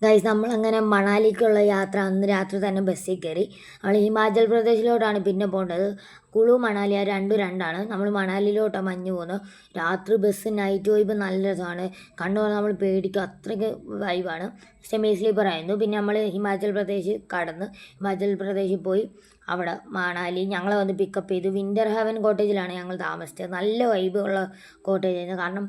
Guys നമ്മളങ്ങനെ മണാലിക്കുള്ള യാത്ര അന്ന് രാത്രി തന്നെ ബസ്സിൽ കയറി. നമ്മൾ ഹിമാചൽ പ്രദേശിലോട്ടാണ് പിന്നെ പോകേണ്ടത്. കുളു മണാലി ആ രണ്ടും രണ്ടാണ്. നമ്മൾ മണാലിയിലോട്ടാണ് മഞ്ഞ് പോകുന്നത്. രാത്രി ബസ് നൈറ്റ് വൈബ് നല്ല രസമാണ്. കണ്ടു നമ്മൾ പേടിക്കും, അത്രയ്ക്ക് വൈബാണ്. സെമി സ്ലീപ്പർ ആയിരുന്നു. പിന്നെ നമ്മൾ ഹിമാചൽ പ്രദേശ് കടന്ന് ഹിമാചൽ പ്രദേശിൽ പോയി അവിടെ മണാലി ഞങ്ങളെ വന്ന് പിക്കപ്പ് ചെയ്തു. വിൻ്റർ ഹെവൻ കോട്ടേജിലാണ് ഞങ്ങൾ താമസിച്ചത്. നല്ല വൈബ് ഉള്ള കോട്ടേജായിരുന്നു. കാരണം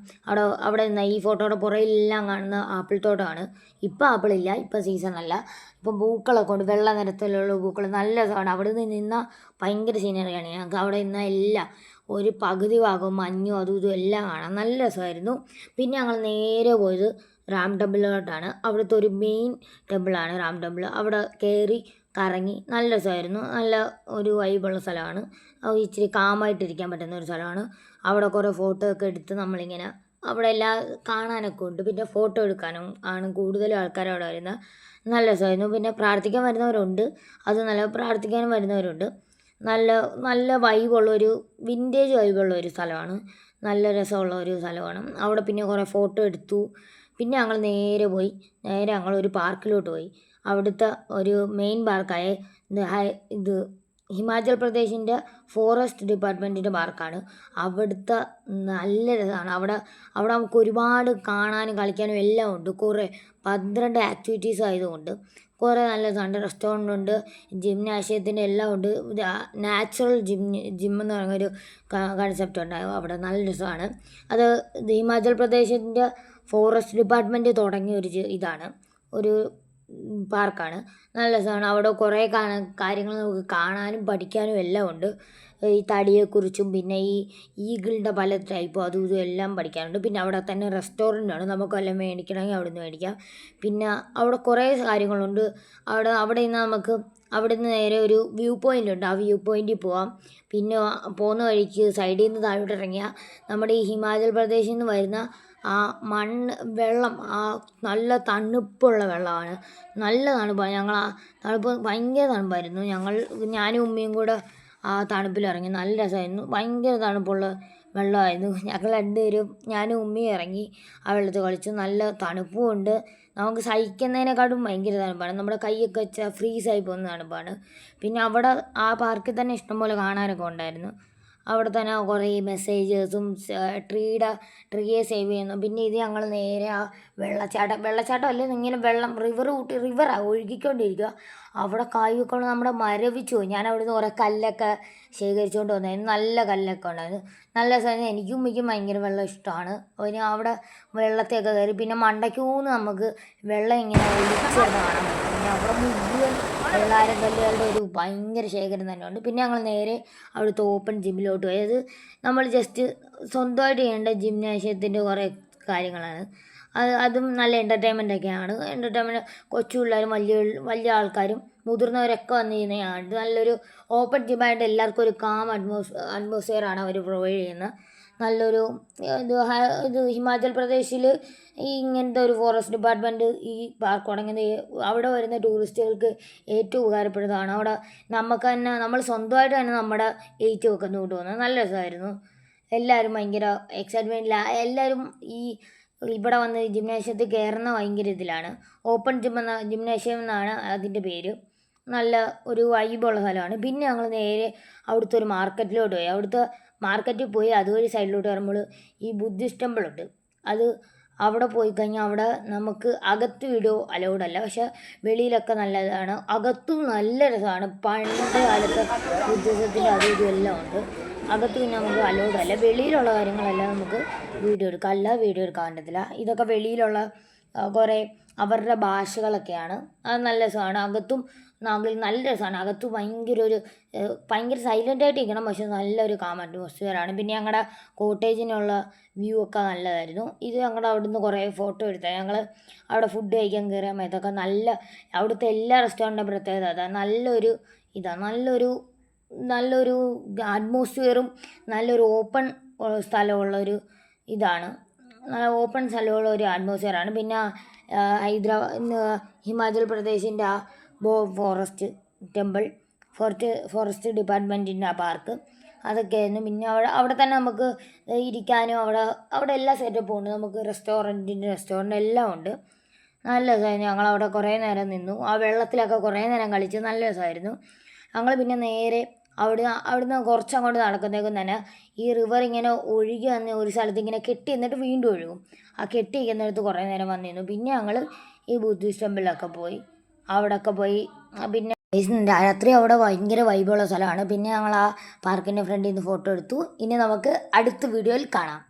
അവിടെ നിന്ന് ഈ ഫോട്ടോയുടെ പുറയിലെല്ലാം കാണുന്ന ആപ്പിൾ തോട്ടമാണ്. ഇപ്പം ആപ്പിളില്ല, ഇപ്പം സീസണല്ല. ഇപ്പം പൂക്കളൊക്കെ ഉണ്ട്, വെള്ള നിറത്തിലുള്ള പൂക്കൾ. നല്ല രസമാണ്. അവിടെ നിന്ന് നിന്നാൽ ഭയങ്കര സീനറിയാണ്. ഞങ്ങൾക്ക് അവിടെ നിന്നാൽ എല്ലാം ഒരു പകുതി ഭാഗവും മഞ്ഞും അതും ഇതും എല്ലാം കാണാം. നല്ല രസമായിരുന്നു. പിന്നെ ഞങ്ങൾ നേരെ പോയത് റാം ടെമ്പിളിലോട്ടാണ്. അവിടുത്തെ ഒരു മെയിൻ ടെമ്പിളാണ് റാം ടെമ്പിൾ. അവിടെ കയറി കറങ്ങി നല്ല രസമായിരുന്നു. നല്ല ഒരു വൈബുള്ള സ്ഥലമാണ്. ഇച്ചിരി കാമായിട്ടിരിക്കാൻ പറ്റുന്ന ഒരു സ്ഥലമാണ്. അവിടെ കുറേ ഫോട്ടോ ഒക്കെ എടുത്ത് നമ്മളിങ്ങനെ അവിടെ എല്ലാം കാണാനൊക്കെ ഉണ്ട്. പിന്നെ ഫോട്ടോ എടുക്കാനും ആണ് കൂടുതലും ആൾക്കാർ അവിടെ വരുന്നത്. നല്ല രസമായിരുന്നു. പിന്നെ പ്രാർത്ഥിക്കാൻ വരുന്നവരുണ്ട്, അത് നല്ല പ്രാർത്ഥിക്കാനും വരുന്നവരുണ്ട്. നല്ല നല്ല വൈബുള്ളൊരു വിൻറ്റേജ് വൈബുള്ള ഒരു സ്ഥലമാണ്. നല്ല രസമുള്ള ഒരു സ്ഥലമാണ്. അവിടെ പിന്നെ കുറേ ഫോട്ടോ എടുത്തു. പിന്നെ ഞങ്ങൾ നേരെ ഞങ്ങളൊരു പാർക്കിലോട്ട് പോയി. അവിടുത്തെ ഒരു മെയിൻ പാർക്കായ ഇത് ഹിമാചൽ പ്രദേശിൻ്റെ ഫോറസ്റ്റ് ഡിപ്പാർട്ട്മെൻറ്റിൻ്റെ പാർക്കാണ്. അവിടുത്തെ നല്ല രസമാണ്. അവിടെ നമുക്ക് ഒരുപാട് കാണാനും കളിക്കാനും എല്ലാം ഉണ്ട്. കുറേ 12 ആക്ടിവിറ്റീസ് ആയതുകൊണ്ട് കുറേ നല്ല രസമുണ്ട്. റെസ്റ്റോറൻ്റ് ഉണ്ട്, ജിംനാഷ്യത്തിൻ്റെ എല്ലാം ഉണ്ട്. നാച്ചുറൽ ജിം എന്ന് പറയുന്നൊരു കൺസെപ്റ്റ് ഉണ്ടാകും അവിടെ. നല്ല രസമാണ്. അത് ഹിമാചൽ പ്രദേശിൻ്റെ ഫോറസ്റ്റ് ഡിപ്പാർട്ട്മെൻറ്റ് തുടങ്ങിയ ഇതാണ്, ഒരു പാർക്കാണ്. നല്ല രസമാണ്. അവിടെ കുറേ കാര്യങ്ങൾ നമുക്ക് കാണാനും പഠിക്കാനും എല്ലാം ഉണ്ട്. ഈ തടിയെക്കുറിച്ചും പിന്നെ ഈ ഈഗിളിൻ്റെ പല ടൈപ്പും അതും ഇതും എല്ലാം പഠിക്കാനുണ്ട്. പിന്നെ അവിടെ തന്നെ റെസ്റ്റോറൻ്റാണ്. നമുക്ക് വല്ലതും മേടിക്കണമെങ്കിൽ അവിടെ നിന്ന് മേടിക്കാം. പിന്നെ അവിടെ കുറേ കാര്യങ്ങളുണ്ട്. അവിടെ നിന്ന് നമുക്ക് അവിടെ നിന്ന് നേരെ ഒരു വ്യൂ പോയിൻ്റ് ഉണ്ട്. ആ വ്യൂ പോയിൻറ്റിൽ പോവാം. പിന്നെ പോകുന്ന വഴിക്ക് സൈഡിൽ നിന്ന് താഴോട്ട് ഇറങ്ങിയാൽ നമ്മുടെ ഈ ഹിമാചൽ പ്രദേശിൽ നിന്ന് വരുന്ന ആ വെള്ളം നല്ല തണുപ്പുള്ള വെള്ളമാണ്. നല്ല തണുപ്പാണ്. ഞങ്ങൾ ആ തണുപ്പ് ഭയങ്കര തണുപ്പായിരുന്നു. ഞാനും ഉമ്മയും കൂടെ ആ തണുപ്പിലിറങ്ങി. നല്ല രസമായിരുന്നു. ഭയങ്കര തണുപ്പുള്ള വെള്ളമായിരുന്നു. ഞങ്ങൾ രണ്ടുപേരും ഞാനും ഉമ്മയും ഇറങ്ങി ആ വെള്ളത്തിൽ കളിച്ചു. നല്ല തണുപ്പും ഉണ്ട്. നമുക്ക് സഹിക്കുന്നതിനെക്കാട്ടും ഭയങ്കര തണുപ്പാണ്. നമ്മുടെ കൈയൊക്കെ വെച്ചാൽ ഫ്രീസായി പോകുന്ന തണുപ്പാണ്. പിന്നെ അവിടെ ആ പാർക്കിൽ തന്നെ ഇഷ്ടംപോലെ കാണാനൊക്കെ ഉണ്ടായിരുന്നു. അവിടെ തന്നെ കുറേ മെസ്സേജസും ട്രീയെ സേവ് ചെയ്യുന്നു. പിന്നെ ഇത് ഞങ്ങൾ നേരെ ആ വെള്ളച്ചാട്ടം അല്ലേ, ഇങ്ങനെ വെള്ളം റിവറാണ് ഒഴുകിക്കൊണ്ടിരിക്കുക. അവിടെ കായ്വെക്കൊണ്ട് നമ്മുടെ മരവിച്ചു പോയി. ഞാൻ അവിടുന്ന് കുറേ കല്ലൊക്കെ ശേഖരിച്ചുകൊണ്ട് വന്നായിരുന്നു. നല്ല കല്ലൊക്കെ ഉണ്ടായിരുന്നു. നല്ല രസമായിരുന്നു. എനിക്കും ഉമ്മയ്ക്കും ഭയങ്കര വെള്ളം ഇഷ്ടമാണ്. പിന്നെ അവിടെ വെള്ളത്തെയൊക്കെ കയറി. പിന്നെ മണ്ടയ്ക്കൂന്ന് നമുക്ക് വെള്ളം ഇങ്ങനെ ഒലിച്ചിരുന്ന് കാണാൻ പറ്റും. പിന്നെ അവിടെ മുഴുവൻ വെള്ളാരം കല്ലുകളുടെ ഒരു ഭയങ്കര ശേഖരം തന്നെ ഉണ്ട്. പിന്നെ ഞങ്ങൾ നേരെ അവിടുത്തെ ഓപ്പൺ ജിമ്മിലോട്ട് പോയി. അത് നമ്മൾ ജസ്റ്റ് സ്വന്തമായിട്ട് ചെയ്യേണ്ട ജിംനാഷ്യത്തിൻ്റെ കുറേ കാര്യങ്ങളാണ്. അതും നല്ല എൻ്റർടൈൻമെൻറ്റൊക്കെയാണ്. കൊച്ചു പിള്ളേരും വലിയ ആൾക്കാരും മുതിർന്നവരൊക്കെ വന്ന് ചെയ്യുന്നതാണ്. ഇത് നല്ലൊരു ഓപ്പൺ ജിമ്മായിട്ട് എല്ലാവർക്കും ഒരു കാം അറ്റ്മോസ്ഫിയറാണ് അവർ പ്രൊവൈഡ് ചെയ്യുന്നത്. നല്ലൊരു ഇത് ഹിമാചൽ പ്രദേശിൽ ഈ ഇങ്ങനത്തെ ഒരു ഫോറസ്റ്റ് ഡിപ്പാർട്ട്മെൻറ്റ് ഈ പാർക്ക് തുടങ്ങുന്നത് അവിടെ വരുന്ന ടൂറിസ്റ്റുകൾക്ക് ഏറ്റവും ഉപകാരപ്പെടുന്നതാണ്. അവിടെ നമുക്ക് തന്നെ നമ്മൾ സ്വന്തമായിട്ട് തന്നെ നമ്മുടെ എയ്റ്റ് ഒക്കെ കൊണ്ടുപോകുന്നത് നല്ല രസമായിരുന്നു. എല്ലാവരും ഭയങ്കര എക്സൈറ്റ്മെൻറ്റിലാണ്. എല്ലാവരും ഇവിടെ വന്ന് ജിംനേഷ്യത്തിൽ കയറുന്ന ഭയങ്കര ഇതിലാണ്. ഓപ്പൺ ജിംനേഷ്യം എന്നാണ് അതിൻ്റെ പേര്. നല്ല ഒരു വൈബുള്ള സ്ഥലമാണ്. പിന്നെ ഞങ്ങൾ നേരെ അവിടുത്തെ ഒരു മാർക്കറ്റിലോട്ട് പോയി. അവിടുത്തെ മാർക്കറ്റിൽ പോയി അതുവഴി സൈഡിലോട്ട് വരുമ്പോൾ ഈ ബുദ്ധിസ്റ്റ് ടെമ്പിളുണ്ട്. അവിടെ പോയി കഴിഞ്ഞാൽ അവിടെ നമുക്ക് അകത്ത് വീഡിയോ അലൗഡ് അല്ല, പക്ഷേ വെളിയിലൊക്കെ നല്ലതാണ്. അകത്തും നല്ല രസമാണ്. പണ്ട് കാലത്ത് ബുദ്ധിസത്തിൻ്റെ അതും ഇതും എല്ലാം ഉണ്ട്. അകത്ത് പിന്നെ നമുക്ക് അലൗഡ് അല്ല. വെളിയിലുള്ള കാര്യങ്ങളെല്ലാം നമുക്ക് വീഡിയോ എടുക്കാൻ പറ്റത്തില്ല. ഇതൊക്കെ വെളിയിലുള്ള കുറേ അവരുടെ ഭാഷകളൊക്കെയാണ്. അത് നല്ല രസമാണ്. അകത്തും നല്ല രസമാണ്. അകത്ത് ഭയങ്കര സൈലൻ്റായിട്ട് ഇരിക്കണം, പക്ഷെ നല്ലൊരു കാം അറ്റ്മോസ്ഫിയറാണ്. പിന്നെ ഞങ്ങളുടെ കോട്ടേജിനുള്ള വ്യൂ ഒക്കെ നല്ലതായിരുന്നു. ഇത് ഞങ്ങളുടെ അവിടുന്ന് കുറേ ഫോട്ടോ എടുത്താൽ ഞങ്ങൾ അവിടെ ഫുഡ് കഴിക്കാൻ കയറിയ ഇതൊക്കെ അവിടുത്തെ എല്ലാ റെസ്റ്റോറൻറ്റിൻ്റെ പ്രത്യേകത അതാണ്. നല്ലൊരു അറ്റ്മോസ്ഫിയറും നല്ലൊരു ഓപ്പൺ സ്ഥലമുള്ളൊരു ഇതാണ്. ഓപ്പൺ സ്ഥലമുള്ള ഒരു അറ്റ്മോസ്ഫിയറാണ്. പിന്നെ ഹിമാചൽ പ്രദേശിൻ്റെ ആ ഫോറസ്റ്റ് ടെമ്പിൾ, ഫോറസ്റ്റ് ഡിപ്പാർട്ട്മെൻറ്റിൻ്റെ ആ പാർക്ക്, അതൊക്കെയായിരുന്നു. പിന്നെ അവിടെ തന്നെ നമുക്ക് ഇരിക്കാനും അവിടെ എല്ലാ സെറ്റപ്പും ഉണ്ട്. നമുക്ക് റെസ്റ്റോറൻറ്റ് എല്ലാം ഉണ്ട്. നല്ല രസമായിരുന്നു. ഞങ്ങളവിടെ കുറേ നേരം നിന്നു. ആ വെള്ളത്തിലൊക്കെ കുറേ നേരം കളിച്ച് നല്ല രസമായിരുന്നു. ഞങ്ങൾ പിന്നെ നേരെ അവിടുന്ന് കുറച്ചങ്ങോട്ട് നടക്കുന്നേക്കും തന്നെ ഈ റിവർ ഇങ്ങനെ ഒഴുകി വന്ന് ഒരു സ്ഥലത്ത് ഇങ്ങനെ കെട്ടി നിന്നിട്ട് വീണ്ടും ഒഴുകും. ആ കെട്ടി നിൽക്കുന്നിടത്ത് കുറേ നേരം വന്നിരുന്നു. പിന്നെ ഞങ്ങൾ ഈ ബുദ്ധിസ്റ്റ് ടെമ്പിളിലൊക്കെ പോയി. അവിടെയൊക്കെ പോയി പിന്നെ രാത്രി അവിടെ ഭയങ്കര വൈബുള്ള സ്ഥലമാണ്. പിന്നെ ഞങ്ങൾ ആ പാർക്കിൻ്റെ ഫ്രണ്ടിൽ നിന്ന് ഫോട്ടോ എടുത്തു. ഇനി നമുക്ക് അടുത്ത വീഡിയോയിൽ കാണാം.